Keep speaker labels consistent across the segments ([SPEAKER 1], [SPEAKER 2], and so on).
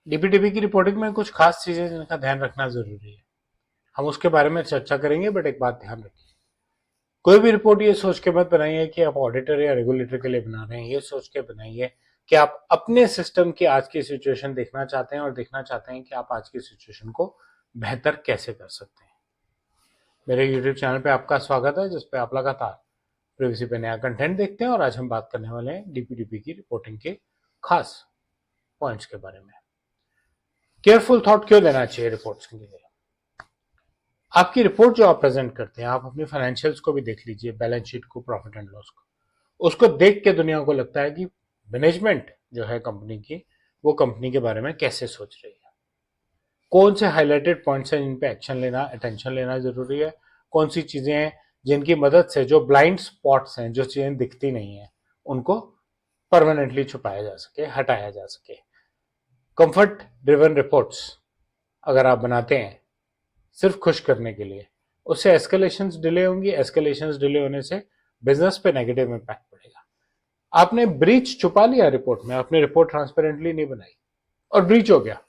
[SPEAKER 1] DPTP की reporting में कुछ खास चीजें जिनका ध्यान रखना जरूरी है, हम उसके बारे में चर्चा करेंगे। बट एक बात ध्यान रखिए, कोई भी रिपोर्ट ये सोच के मत बनाइए कि आप ऑडिटर या रेगुलेटर के लिए बना रहे हैं। ये सोच के बनाइए कि आप अपने सिस्टम की आज की सिचुएशन देखना चाहते हैं और देखना चाहते हैं कि आप आज की सिचुएशन को बेहतर कैसे कर सकते हैं। मेरे यूट्यूब चैनल पे आपका स्वागत है, जिसपे आप लगातार प्रीवीसी पे नया कंटेंट देखते हैं। और आज हम बात करने वाले हैं डीपीटीपी की रिपोर्टिंग के खास पॉइंट्स के बारे में। केयरफुल थॉट क्यों देना चाहिए रिपोर्ट्स के लिए? आपकी रिपोर्ट जो आप प्रेजेंट करते हैं, आप अपनी फाइनेंशियल्स को भी देख लीजिए, बैलेंस शीट को, प्रॉफिट एंड लॉस को। उसको देख के दुनिया को लगता है कि मैनेजमेंट जो है कंपनी की, वो कंपनी के बारे में कैसे सोच रही है, कौन से हाईलाइटेड पॉइंट्स हैं जिन पे एक्शन लेना, अटेंशन लेना जरूरी है, कौन सी चीजें हैं जिनकी मदद से जो ब्लाइंड स्पॉट्स हैं, जो चीजें दिखती नहीं है, उनको परमानेंटली छुपाया जा सके, हटाया जा सके। कंफर्ट ड्रिवन रिपोर्ट्स अगर आप बनाते हैं सिर्फ खुश करने के लिए, उससे एस्केलेशंस डिले होंगी। एस्केलेशंस डिले होने से बिजनेस पे नेगेटिव इंपैक्ट पड़ेगा। आपने ब्रीच छुपा लिया रिपोर्ट में, आपने रिपोर्ट ट्रांसपेरेंटली नहीं बनाई और ब्रीच हो गया,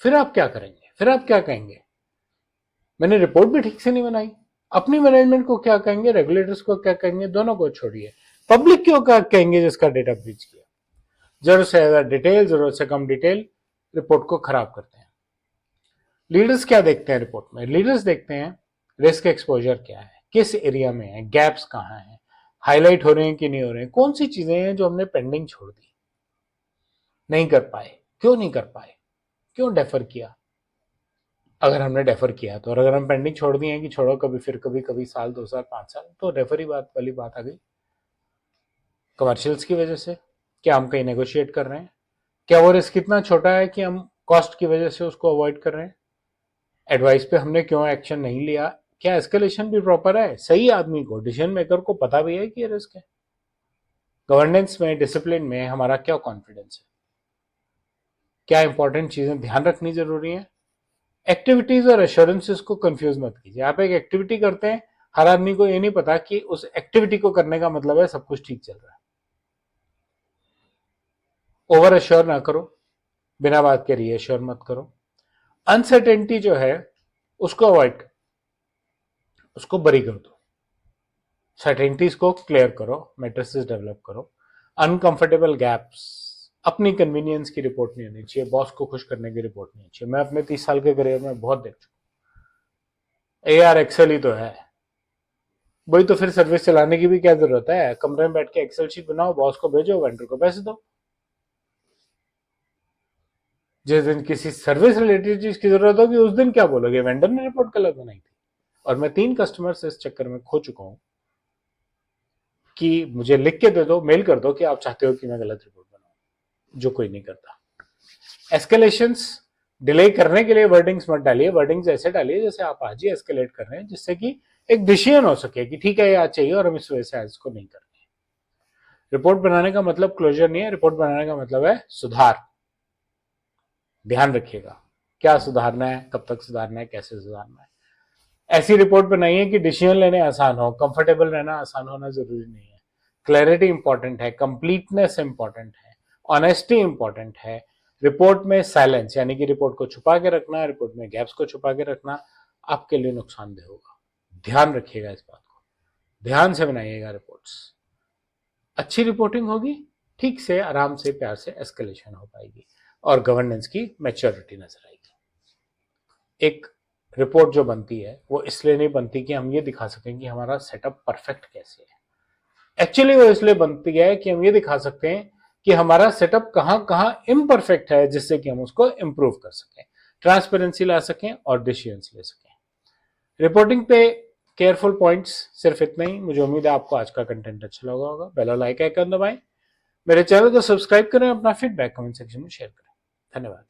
[SPEAKER 1] फिर आप क्या करेंगे? फिर आप क्या कहेंगे? मैंने रिपोर्ट भी ठीक से नहीं बनाई। अपनी मैनेजमेंट को क्या कहेंगे, रेगुलेटर्स को क्या कहेंगे, दोनों को छोड़िए, पब्लिक को क्या कहेंगे जिसका डेटा ब्रीच किया। जरूरत से ज्यादा डिटेल, जरूरत से कम डिटेल रिपोर्ट को खराब करते हैं। लीडर्स क्या देखते हैं रिपोर्ट में? लीडर्स देखते हैं रिस्क एक्सपोजर क्या है, किस एरिया में है, गैप्स कहाँ हैं, हाईलाइट हो रहे हैं कि नहीं हो रहे हैं, कौन सी चीजें हैं जो हमने पेंडिंग छोड़ दी, नहीं कर पाए, क्यों नहीं कर पाए, क्यों डेफर किया। अगर हमने डेफर किया तो, और अगर हम पेंडिंग छोड़ दिए हैं कि छोड़ो कभी, फिर कभी, कभी साल, 2 साल, 5 साल, तो डेफर ही बात वाली बात आ गई। कमर्शियल्स की वजह से क्या हम कहीं नेगोशिएट कर रहे हैं? क्या वो रिस्क इतना छोटा है कि हम कॉस्ट की वजह से उसको अवॉइड कर रहे हैं? एडवाइस पे हमने क्यों एक्शन नहीं लिया? क्या एस्केलेशन भी प्रॉपर है? सही आदमी को, डिसीजन मेकर को पता भी है कि ये रिस्क है? गवर्नेंस में, डिसिप्लिन में हमारा क्या कॉन्फिडेंस है? क्या इंपॉर्टेंट चीजें ध्यान रखनी जरूरी है? एक्टिविटीज और एश्योरेंसेस को कंफ्यूज मत कीजिए। आप एक एक्टिविटी करते हैं, हर आदमी को ये नहीं पता कि उस एक्टिविटी को करने का मतलब है सब कुछ ठीक चल रहा है। ओवर एश्योर ना करो, बिना बात के रीएश्योर मत करो। अनसर्टेनिटी जो है उसको अवॉइड, उसको बरी कर दो। सर्टेनिटीज को क्लियर करो, मैट्रिसेस डेवलप करो। अनकंफर्टेबल गैप्स, अपनी कन्वीनियंस की रिपोर्ट नहीं होनी चाहिए, बॉस को खुश करने की रिपोर्ट नहीं चाहिए। मैं अपने 30 साल के करियर में बहुत देख चुका। यार एक्सेल ही तो है, वही तो फिर सर्विस चलाने की भी क्या जरूरत है? कमरे में बैठ के एक्सेल शीट बनाओ, बॉस को भेजो, वेंडर को पैसे दो। जिस दिन किसी सर्विस रिलेटेड चीज की जरूरत होगी उस दिन क्या बोलोगे, वेंडर ने रिपोर्ट गलत बनाई थी। और मैं 3 कस्टमर से इस चक्कर में खो चुका हूं कि मुझे लिख के दे दो, मेल कर दो कि आप चाहते हो कि मैं गलत रिपोर्ट बनाऊं, जो कोई नहीं करता। एस्केलेशंस डिले करने के लिए वर्डिंग्स मत डालिए, वर्डिंग्स ऐसे डालिए जैसे आप आज ही एस्केलेट कर रहे हैं, जिससे कि एक डिसीजन हो सके कि ठीक है ये आज चाहिए और हम इस वजह से आज इसको नहीं कर रहे। रिपोर्ट बनाने का मतलब क्लोजर नहीं है, रिपोर्ट बनाने का मतलब है सुधार। ध्यान रखिएगा, क्या सुधारना है, कब तक सुधारना है, कैसे सुधारना है। ऐसी रिपोर्ट बनाइए कि डिसीजन लेने आसान हो। कंफर्टेबल रहना आसान होना जरूरी नहीं है। क्लैरिटी इंपॉर्टेंट है, कंप्लीटनेस इंपॉर्टेंट है, ऑनेस्टी इंपॉर्टेंट है। रिपोर्ट में साइलेंस यानी कि रिपोर्ट को छुपा के रखना, रिपोर्ट में गैप्स को छुपा के रखना आपके लिए नुकसानदेह होगा। ध्यान रखिएगा इस बात को, ध्यान से बनाइएगा रिपोर्ट्स। अच्छी रिपोर्टिंग होगी, ठीक से, आराम से, प्यार से एस्केलेशन हो पाएगी और गवर्नेंस की मैच्योरिटी नजर आएगी। एक रिपोर्ट जो बनती है वो इसलिए नहीं बनती कि हम ये दिखा सकें कि हमारा सेटअप परफेक्ट कैसे है। एक्चुअली वो इसलिए बनती है कि हम ये दिखा सकते हैं कि हमारा सेटअप कहां कहां इम्परफेक्ट है, जिससे कि हम उसको इंप्रूव कर सकें, ट्रांसपेरेंसी ला सकें और डिसीजंस ले सकें। रिपोर्टिंग पे केयरफुल पॉइंट्स सिर्फ इतने ही। मुझे उम्मीद है आपको आज का कंटेंट अच्छा लगा होगा। बेल और लाइक आइकन दबाएं, मेरे चैनल को सब्सक्राइब करें, अपना फीडबैक कमेंट सेक्शन में शेयर करें। धन्यवाद।